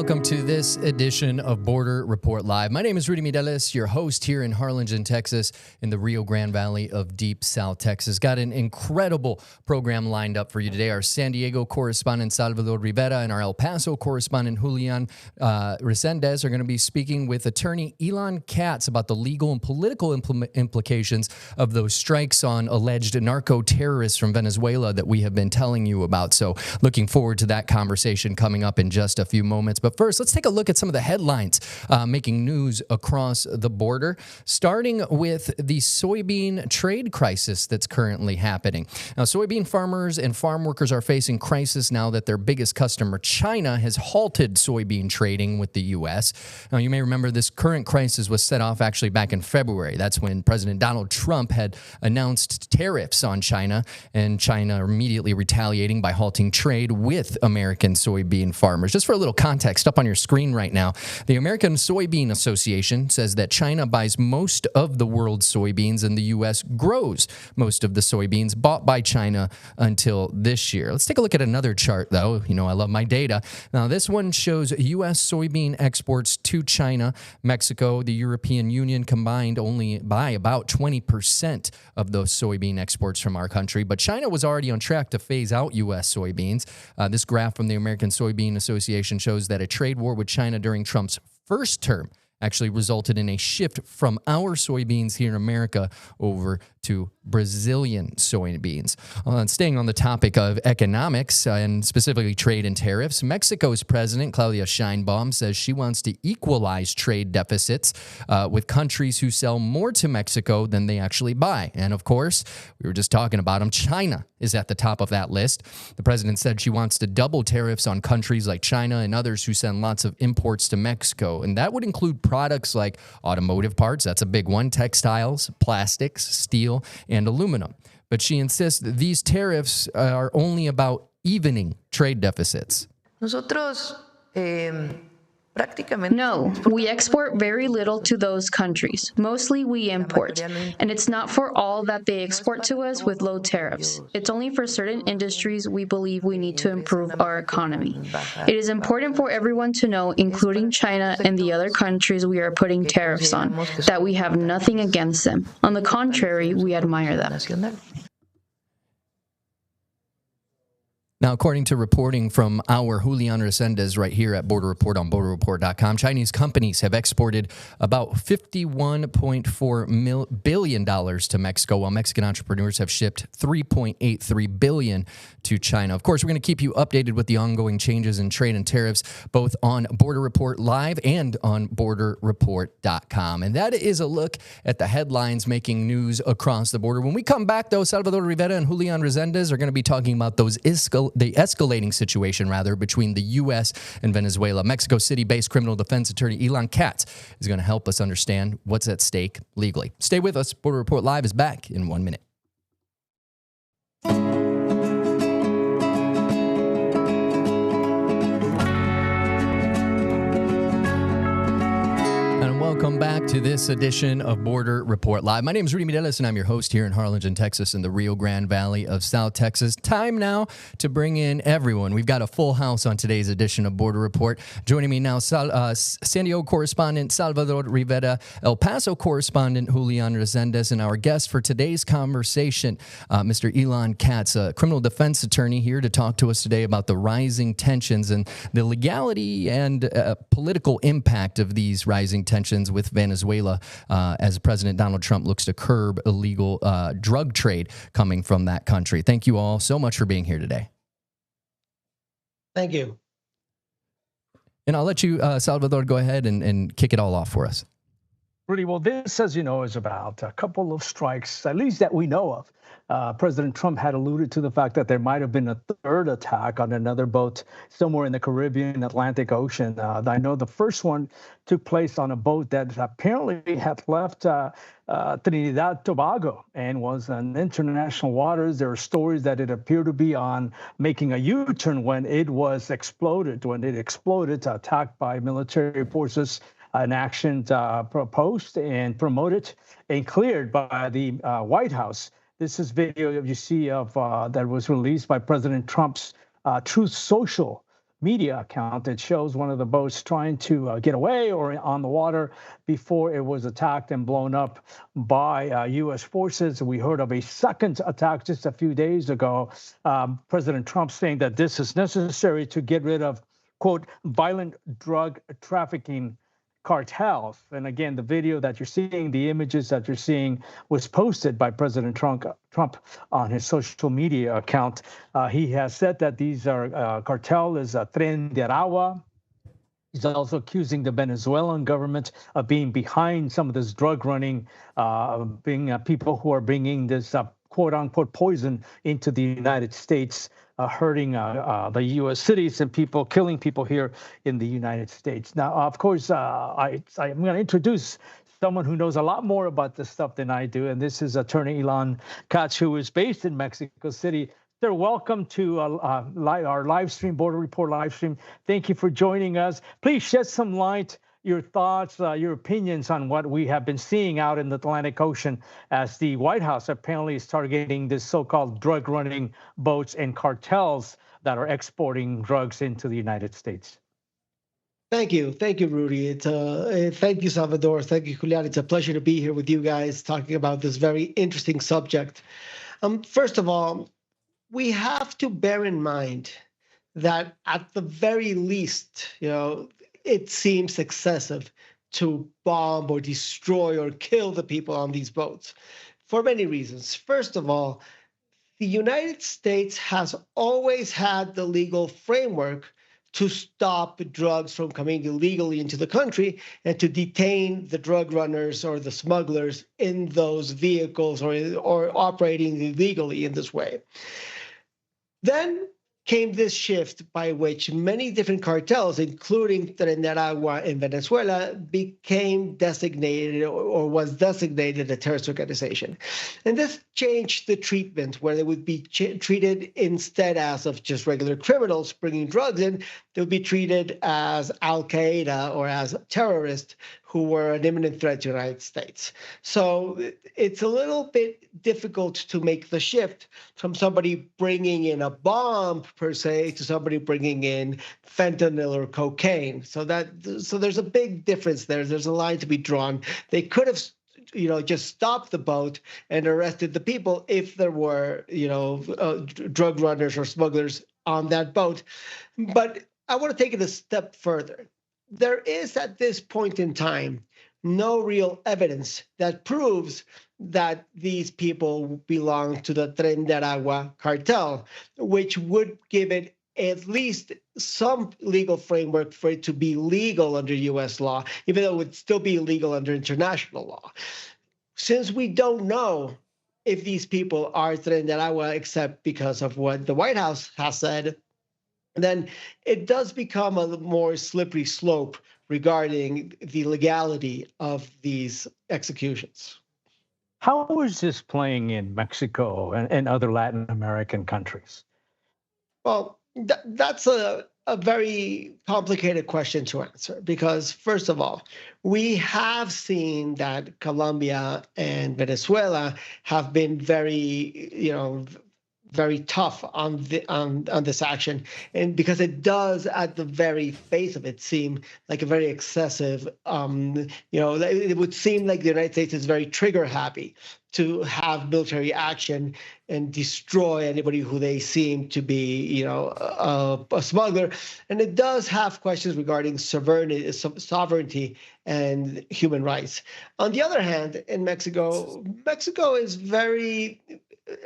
welcome to this edition of Border Report Live. My name is Rudy Mideles, your host here in Harlingen, Texas, in the Rio Grande Valley of Deep South Texas. Got an incredible program lined up for you today. Our San Diego correspondent Salvador Rivera and our El Paso correspondent Julian Resendez are going to be speaking with attorney Elon Katz about the legal and political implications of those strikes on alleged narco-terrorists from Venezuela that we have been telling you about. So looking forward to that conversation coming up in just a few moments. But first, let's take a look at some of the headlines making news across the border, starting with the soybean trade crisis that's currently happening. Now, soybean farmers and farm workers are facing crisis now that their biggest customer, China, has halted soybean trading with the U.S. Now, you may remember this current crisis was set off actually back in February. That's when President Donald Trump had announced tariffs on China, and China immediately retaliating by halting trade with American soybean farmers. Just for a little context, up on your screen right now, the American Soybean Association says that China buys most of the world's soybeans and the U.S. grows most of the soybeans bought by China until this year. Let's take a look at another chart, though. You know, I love my data. Now, this one shows U.S. soybean exports to China, Mexico, the European Union combined only buy about 20% of those soybean exports from our country. But China was already on track to phase out U.S. soybeans. This graph from the American Soybean Association shows that a trade war with China during Trump's first term actually resulted in a shift from our soybeans here in America over to Brazilian soybeans. Staying on the topic of economics and specifically trade and tariffs, Mexico's president, Claudia Sheinbaum, says she wants to equalize trade deficits with countries who sell more to Mexico than they actually buy. And of course, we were just talking about them, China is at the top of that list. The president said she wants to double tariffs on countries like China and others who send lots of imports to Mexico. And that would include products like automotive parts, that's a big one, textiles, plastics, steel, and aluminum. But she insists that these tariffs are only about evening trade deficits. No, we export very little to those countries. Mostly we import. And it's not for all that they export to us with low tariffs. It's only for certain industries we believe we need to improve our economy. It is important for everyone to know, including China and the other countries we are putting tariffs on, that we have nothing against them. On the contrary, we admire them. Now, according to reporting from our Julian Resendez right here at Border Report on borderreport.com, Chinese companies have exported about $51.4 billion to Mexico, while Mexican entrepreneurs have shipped $3.83 billion to China. Of course, we're going to keep you updated with the ongoing changes in trade and tariffs, both on Border Report Live and on borderreport.com. And that is a look at the headlines making news across the border. When we come back, though, Salvador Rivera and Julian Resendez are going to be talking about the escalating situation, between the U.S. and Venezuela. Mexico City-based criminal defense attorney Elon Katz is going to help us understand what's at stake legally. Stay with us. Border Report Live is back in 1 minute. Welcome back to this edition of Border Report Live. My name is Rudy Mideles, and I'm your host here in Harlingen, Texas, in the Rio Grande Valley of South Texas. Time now to bring in everyone. We've got a full house on today's edition of Border Report. Joining me now, San Diego correspondent Salvador Rivera, El Paso correspondent Julian Resendez, and our guest for today's conversation, Mr. Elon Katz, a criminal defense attorney, here to talk to us today about the rising tensions and the legality and political impact of these rising tensions with Venezuela as President Donald Trump looks to curb illegal drug trade coming from that country. Thank you all so much for being here today. Thank you. And I'll let you, Salvador, go ahead and kick it all off for us. Rudy, well, this, as you know, is about a couple of strikes, at least that we know of. President Trump had alluded to the fact that there might have been a third attack on another boat somewhere in the Caribbean Atlantic Ocean. I know the first one took place on a boat that apparently had left Trinidad Tobago and was in international waters. There are stories that it appeared to be on making a U-turn when it exploded, attacked by military forces. An action proposed and promoted and cleared by the White House. This is video you see of that was released by President Trump's Truth Social media account. It shows one of the boats trying to get away or on the water before it was attacked and blown up by U.S. forces. We heard of a second attack just a few days ago. President Trump saying that this is necessary to get rid of, quote, violent drug trafficking cartels. And again, the video that you're seeing, the images that you're seeing was posted by President Trump on his social media account. He has said that these are cartel is a Tren de Aragua. He's also accusing the Venezuelan government of being behind some of this drug running, being people who are bringing this quote unquote poison into the United States, hurting the U.S. cities and people, killing people here in the United States. Now, of course, I'm going to introduce someone who knows a lot more about this stuff than I do, and this is Attorney Ilan Katz, who is based in Mexico City. Sir, welcome to our live stream, Border Report live stream. Thank you for joining us. Please shed some light, your thoughts, your opinions on what we have been seeing out in the Atlantic Ocean as the White House apparently is targeting this so-called drug-running boats and cartels that are exporting drugs into the United States. Thank you, Rudy. Thank you, Salvador. Thank you, Julian. It's a pleasure to be here with you guys talking about this very interesting subject. First of all, we have to bear in mind that at the very least, it seems excessive to bomb or destroy or kill the people on these boats for many reasons. First of all, the United States has always had the legal framework to stop drugs from coming illegally into the country and to detain the drug runners or the smugglers in those vehicles or operating illegally in this way. Then came this shift by which many different cartels, including Tren de Aragua in Venezuela, became designated or was designated a terrorist organization. And this changed the treatment, where they would be treated instead as of just regular criminals bringing drugs in, they would be treated as Al-Qaeda or as terrorists who were an imminent threat to the United States. So it's a little bit difficult to make the shift from somebody bringing in a bomb, per se, to somebody bringing in fentanyl or cocaine. So there's a big difference there. There's a line to be drawn. They could have just stopped the boat and arrested the people if there were, drug runners or smugglers on that boat. But I want to take it a step further. There is, at this point in time, no real evidence that proves that these people belong to the Tren de Aragua cartel, which would give it at least some legal framework for it to be legal under U.S. law, even though it would still be illegal under international law. Since we don't know if these people are Tren de Aragua, except because of what the White House has said, then it does become a more slippery slope regarding the legality of these executions. How is this playing in Mexico and other Latin American countries? Well, that's a very complicated question to answer because, first of all, we have seen that Colombia and Venezuela have been very tough on this action, and because it does, at the very face of it, seem like a very excessive. It would seem like the United States is very trigger happy to have military action and destroy anybody who they seem to be, a smuggler. And it does have questions regarding sovereignty and human rights. On the other hand, in Mexico is very,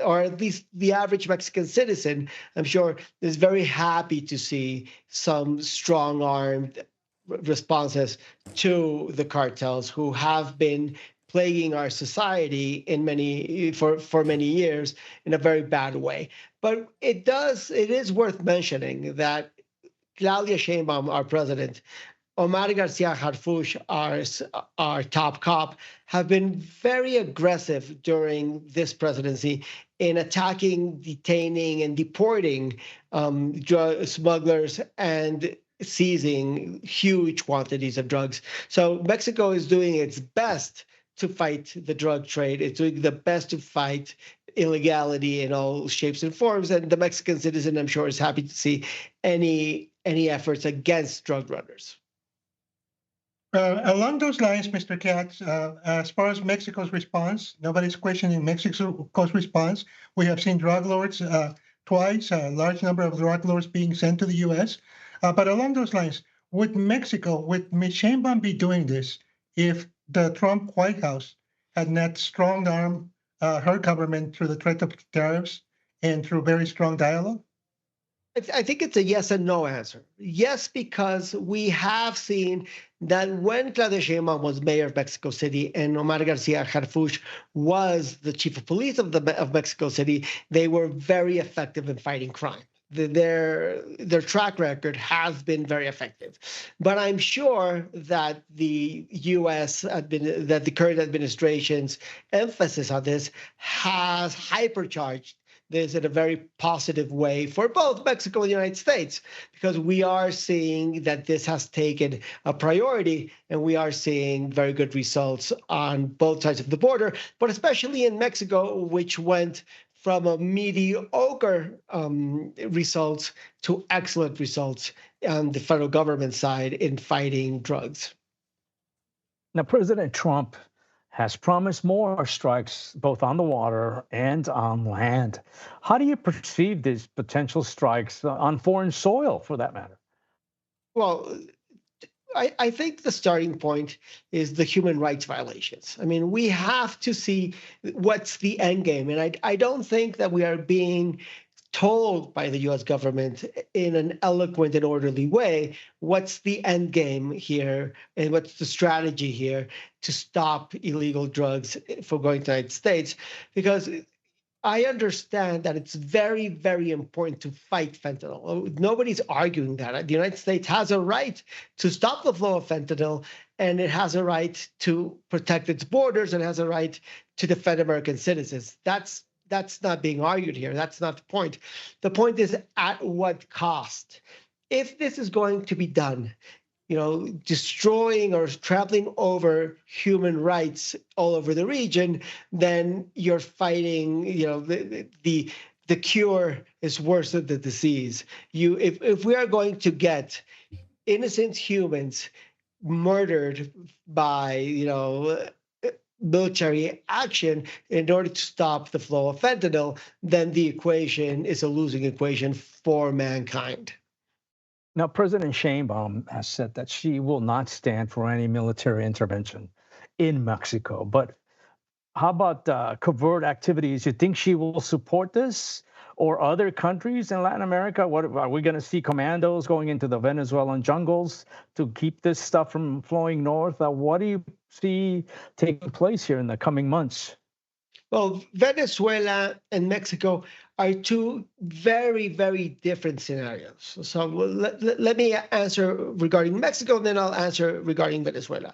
or at least the average Mexican citizen, I'm sure, is very happy to see some strong-armed responses to the cartels who have been plaguing our society for many years in a very bad way. But it is worth mentioning that Claudia Sheinbaum, our president, Omar Garcia Harfuch, our top cop, have been very aggressive during this presidency in attacking, detaining, and deporting drug smugglers and seizing huge quantities of drugs. So Mexico is doing its best to fight the drug trade. It's doing the best to fight illegality in all shapes and forms. And the Mexican citizen, I'm sure, is happy to see any efforts against drug runners. Along those lines, Mr. Katz, as far as Mexico's response, nobody's questioning Mexico's response. We have seen drug lords twice, a large number of drug lords being sent to the U.S. But along those lines, would Ms. Sheinbaum be doing this if the Trump White House had not strong-armed her government through the threat of tariffs and through very strong dialogue? I think it's a yes and no answer. Yes, because we have seen that when Claudia Sheinbaum was mayor of Mexico City and Omar Garcia Harfuch was the chief of police of Mexico City, they were very effective in fighting crime. Their track record has been very effective. But I'm sure that the that the current administration's emphasis on this has hypercharged this in a very positive way for both Mexico and the United States, because we are seeing that this has taken a priority and we are seeing very good results on both sides of the border, but especially in Mexico, which went from a mediocre results to excellent results on the federal government side in fighting drugs. Now, President Trump has promised more strikes both on the water and on land. How do you perceive these potential strikes on foreign soil, for that matter? Well, I think the starting point is the human rights violations. I mean, we have to see what's the end game. And I don't think that we are being told by the U.S. government in an eloquent and orderly way what's the end game here and what's the strategy here to stop illegal drugs from going to the United States. Because I understand that it's very, very important to fight fentanyl. Nobody's arguing that. The United States has a right to stop the flow of fentanyl, and it has a right to protect its borders, and has a right to defend American citizens. That's not being argued here. That's not the point. The point is at what cost? If this is going to be done, destroying or trampling over human rights all over the region, then you're fighting, the cure is worse than the disease. If we are going to get innocent humans murdered by, military action in order to stop the flow of fentanyl, then the equation is a losing equation for mankind. Now, President Sheinbaum has said that she will not stand for any military intervention in Mexico. But how about covert activities? You think she will support this, or other countries in Latin America? What are we going to see? Commandos going into the Venezuelan jungles to keep this stuff from flowing north? What do you see taking place here in the coming months? Well, Venezuela and Mexico are two very, very different scenarios. So let me answer regarding Mexico, and then I'll answer regarding Venezuela.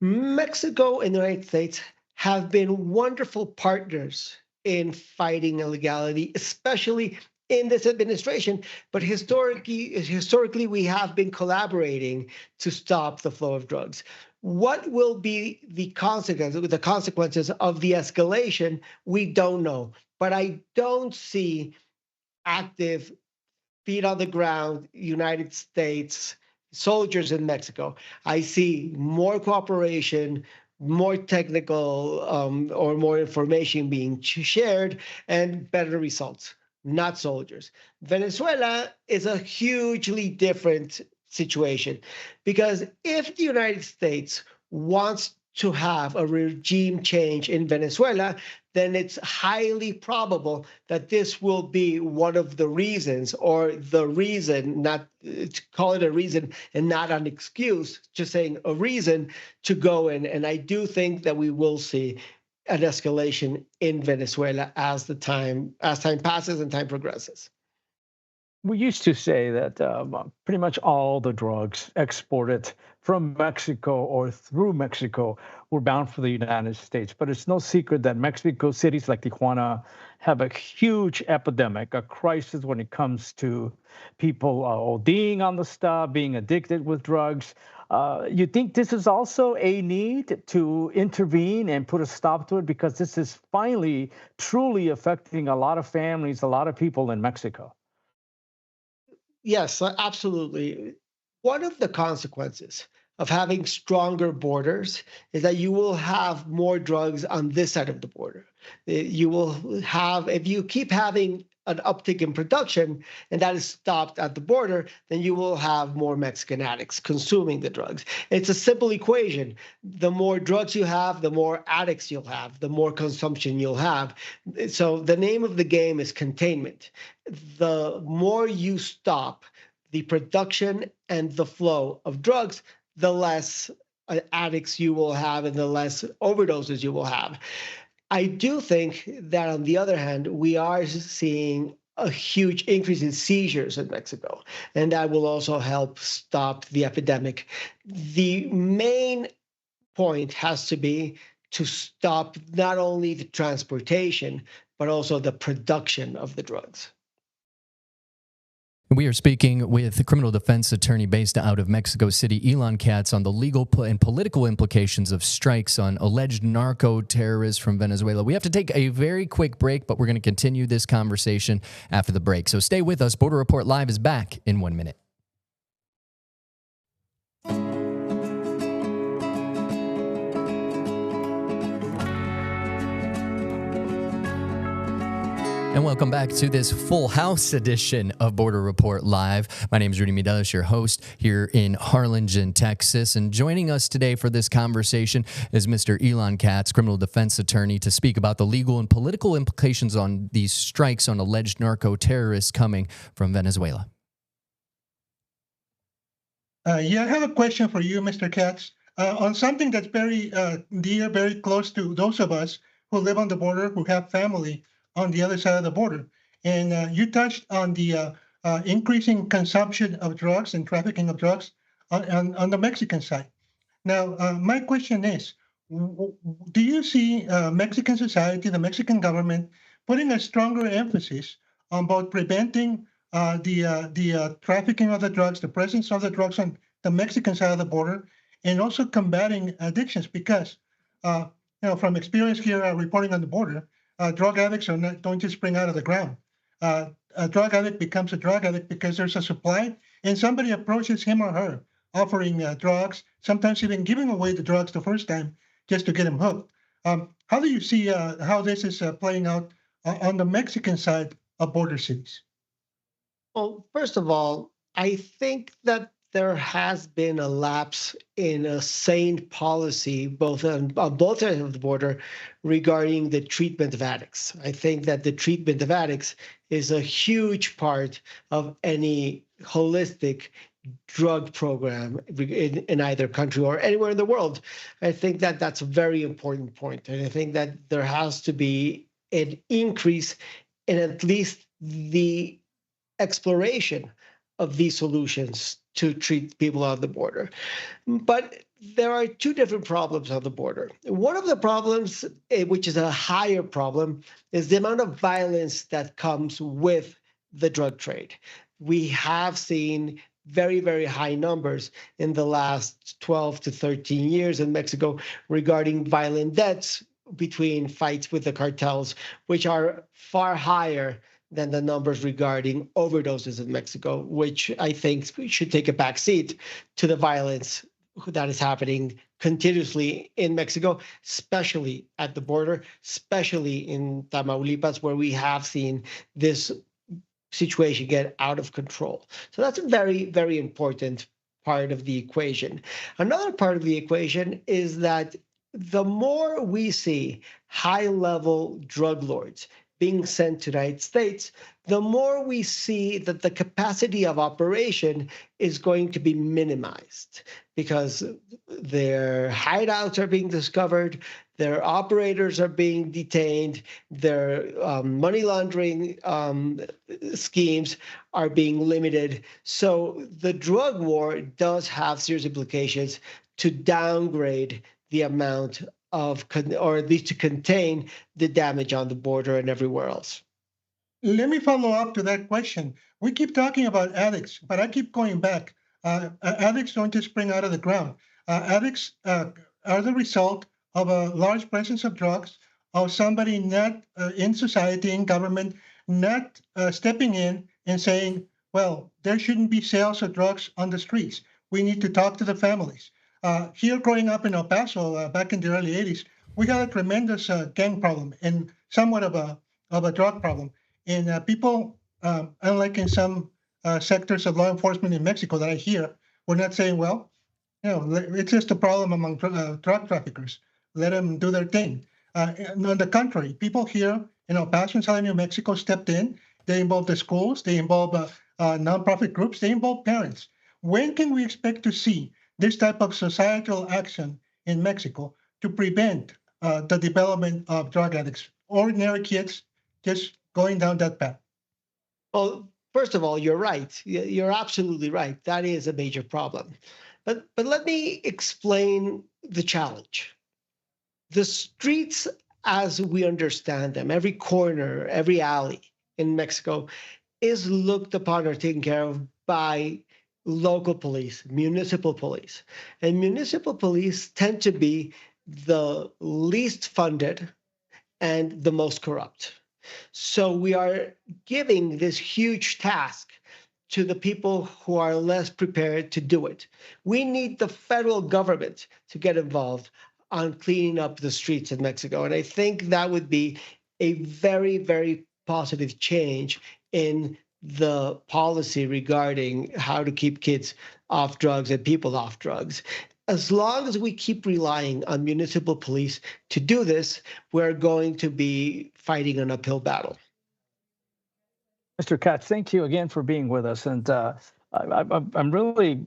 Mexico and the United States have been wonderful partners in fighting illegality, especially in this administration. But historically, we have been collaborating to stop the flow of drugs. What will be the consequences of the escalation? We don't know. But I don't see active, feet on the ground United States soldiers in Mexico. I see more cooperation, more technical or more information being shared, and better results, not soldiers. Venezuela is a hugely different situation, because if the United States wants to have a regime change in Venezuela, then it's highly probable that this will be one of the reasons, or the reason, not to call it a reason and not an excuse, just saying a reason to go in. And I do think that we will see an escalation in Venezuela as time passes and time progresses. We used to say that pretty much all the drugs exported from Mexico or through Mexico were bound for the United States. But it's no secret that Mexico cities like Tijuana have a huge epidemic, a crisis when it comes to people ODing on the stuff, being addicted with drugs. You think this is also a need to intervene and put a stop to it because this is finally truly affecting a lot of families, a lot of people in Mexico? Yes, absolutely. One of the consequences of having stronger borders is that you will have more drugs on this side of the border. You will have, if you keep having an uptick in production and that is stopped at the border, then you will have more Mexican addicts consuming the drugs. It's a simple equation. The more drugs you have, the more addicts you'll have, the more consumption you'll have. So the name of the game is containment. The more you stop the production and the flow of drugs, the less addicts you will have and the less overdoses you will have. I do think that, on the other hand, we are seeing a huge increase in seizures in Mexico, and that will also help stop the epidemic. The main point has to be to stop not only the transportation, but also the production of the drugs. We are speaking with the criminal defense attorney based out of Mexico City, Elon Katz, on the legal and political implications of strikes on alleged narco terrorists from Venezuela. We have to take a very quick break, but we're going to continue this conversation after the break. So stay with us. Border Report Live is back in 1 minute. And welcome back to this full house edition of Border Report Live. My name is Rudy Midelis, your host here in Harlingen, Texas. And joining us today for this conversation is Mr. Elon Katz, criminal defense attorney, to speak about the legal and political implications on these strikes on alleged narco terrorists coming from Venezuela. Yeah, I have a question for you, Mr. Katz, on something that's very dear, very close to those of us who live on the border, who have family on the other side of the border. And you touched on the increasing consumption of drugs and trafficking of drugs on the Mexican side. Now, my question is, do you see Mexican society, the Mexican government, putting a stronger emphasis on both preventing the trafficking of the drugs, the presence of the drugs on the Mexican side of the border, and also combating addictions? Because, from experience here reporting on the border, drug addicts don't just spring out of the ground. A drug addict becomes a drug addict because there's a supply and somebody approaches him or her offering drugs, sometimes even giving away the drugs the first time just to get him hooked. How do you see how this is playing out on the Mexican side of border cities? Well, first of all, I think that there has been a lapse in a sane policy, both on both sides of the border, regarding the treatment of addicts. I think that the treatment of addicts is a huge part of any holistic drug program in either country or anywhere in the world. I think that that's a very important point. And I think that there has to be an increase in at least the exploration of these solutions to treat people on the border. But there are two different problems on the border. One of the problems, which is a higher problem, is the amount of violence that comes with the drug trade. We have seen very, very high numbers in the last 12 to 13 years in Mexico regarding violent deaths between fights with the cartels, which are far higher than the numbers regarding overdoses in Mexico, which I think should take a back seat to the violence that is happening continuously in Mexico, especially at the border, especially in Tamaulipas, where we have seen this situation get out of control. So that's a very, very important part of the equation. Another part of the equation is that the more we see high-level drug lords being sent to the United States, the more we see that the capacity of operation is going to be minimized because their hideouts are being discovered, Their operators are being detained. Their money laundering schemes are being limited. So the drug war does have serious implications to downgrade the amount of, or at least to contain the damage on the border and everywhere else. Let me follow up to that question. We keep talking about addicts, but I keep going back. Addicts don't just spring out of the ground. Addicts are the result of a large presence of drugs, of somebody not in society, in government, not stepping in and saying, well, there shouldn't be sales of drugs on the streets. We need to talk to the families. Here, growing up in El Paso back in the early 80s, we had a tremendous gang problem and somewhat of a drug problem. And people, unlike in some sectors of law enforcement in Mexico that I hear, we're not saying, well, it's just a problem among drug traffickers. Let them do their thing. And on the contrary, people here in El Paso and Southern New Mexico stepped in. They involve the schools. They involve nonprofit groups. They involve parents. When can we expect to see this type of societal action in Mexico to prevent the development of drug addicts, ordinary kids just going down that path? Well, first of all, you're right. You're absolutely right. That is a major problem. But let me explain the challenge. The streets, as we understand them, every corner, every alley in Mexico is looked upon or taken care of by local police, municipal police. And municipal police tend to be the least funded and the most corrupt. So we are giving this huge task to the people who are less prepared to do it. We need the federal government to get involved on cleaning up the streets in Mexico. And I think that would be a very, very positive change in the policy regarding how to keep kids off drugs and people off drugs. As long as we keep relying on municipal police to do this, we're going to be fighting an uphill battle. Mr. Katz, thank you again for being with us. And I'm really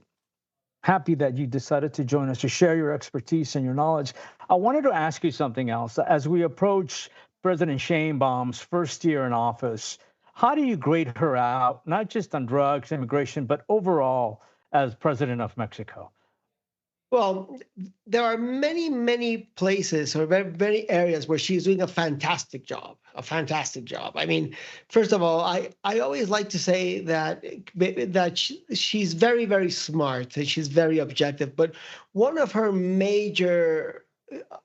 happy that you decided to join us to share your expertise and your knowledge. I wanted to ask you something else. As we approach President Sheinbaum's first year in office, how do you grade her out, not just on drugs, immigration, but overall as president of Mexico? Well, there are many, many places or many areas where she's doing a fantastic job, a fantastic job. I mean, first of all, I always like to say that she's very, very smart and she's very objective. But one of her major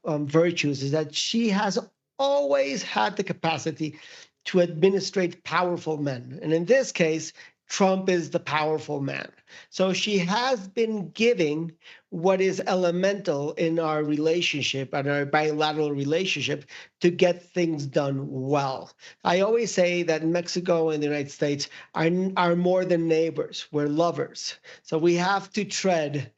virtues is that she has always had the capacity to administrate powerful men. And in this case, Trump is the powerful man. So she has been giving what is elemental in our relationship and our bilateral relationship to get things done well. I always say that Mexico and the United States are more than neighbors. We're lovers. So we have to tread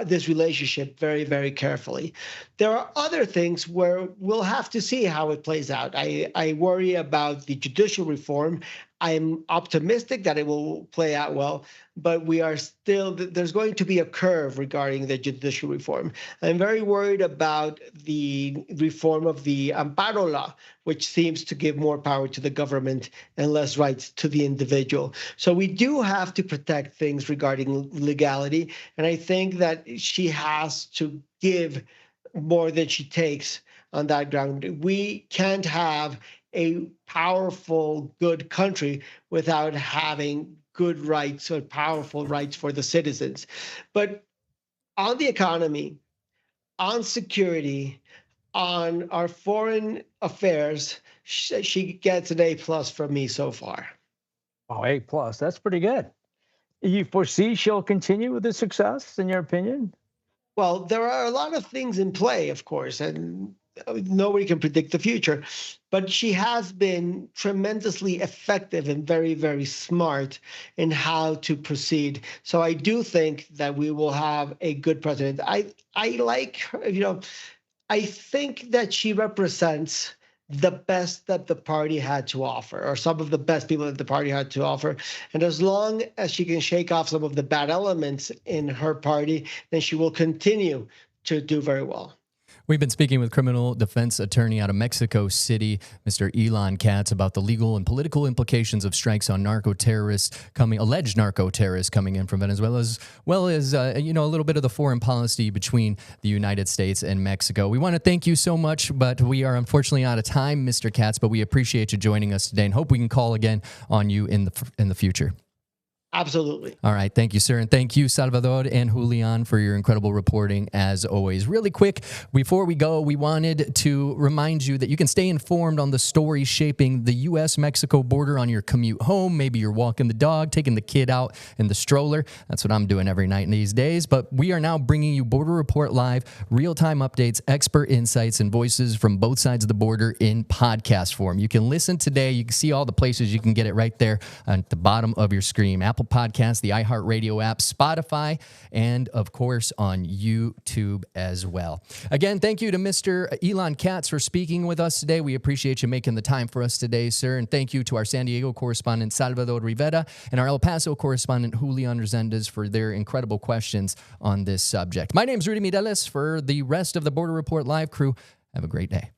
this relationship very, very carefully. There are other things where we'll have to see how it plays out. I worry about the judicial reform. I'm optimistic that it will play out well, but there's going to be a curve regarding the judicial reform. I'm very worried about the reform of the Amparo law, which seems to give more power to the government and less rights to the individual. So we do have to protect things regarding legality. And I think that she has to give more than she takes on that ground. We can't have a powerful, good country without having good rights or powerful rights for the citizens. But on the economy, on security, on our foreign affairs, she gets an A+ from me so far. Wow, A+, that's pretty good. You foresee she'll continue with this success, in your opinion? Well, there are a lot of things in play, of course, and nobody can predict the future. But she has been tremendously effective and very, very smart in how to proceed. So I do think that we will have a good president. I like her, I think that she represents the best that the party had to offer, or some of the best people that the party had to offer. And as long as she can shake off some of the bad elements in her party, then she will continue to do very well. We've been speaking with criminal defense attorney out of Mexico City, Mr. Elon Katz, about the legal and political implications of strikes on alleged narco terrorists coming in from Venezuela, as well as a little bit of the foreign policy between the United States and Mexico. We want to thank you so much, but we are unfortunately out of time, Mr. Katz. But we appreciate you joining us today, and hope we can call again on you in the future. Absolutely. All right. Thank you, sir. And thank you, Salvador and Julian, for your incredible reporting, as always. Really quick, before we go, we wanted to remind you that you can stay informed on the stories shaping the U.S.-Mexico border on your commute home. Maybe you're walking the dog, taking the kid out in the stroller. That's what I'm doing every night these days. But we are now bringing you Border Report Live, real-time updates, expert insights, and voices from both sides of the border in podcast form. You can listen today. You can see all the places you can get it right there at the bottom of your screen. Apple Podcasts, the iHeartRadio app, Spotify, and of course on YouTube as well. Again, thank you to Mr. Elon Katz for speaking with us today. We appreciate you making the time for us today, sir. And thank you to our San Diego correspondent, Salvador Rivera, and our El Paso correspondent, Julian Resendez, for their incredible questions on this subject. My name is Rudy Mireles. For the rest of the Border Report Live crew, have a great day.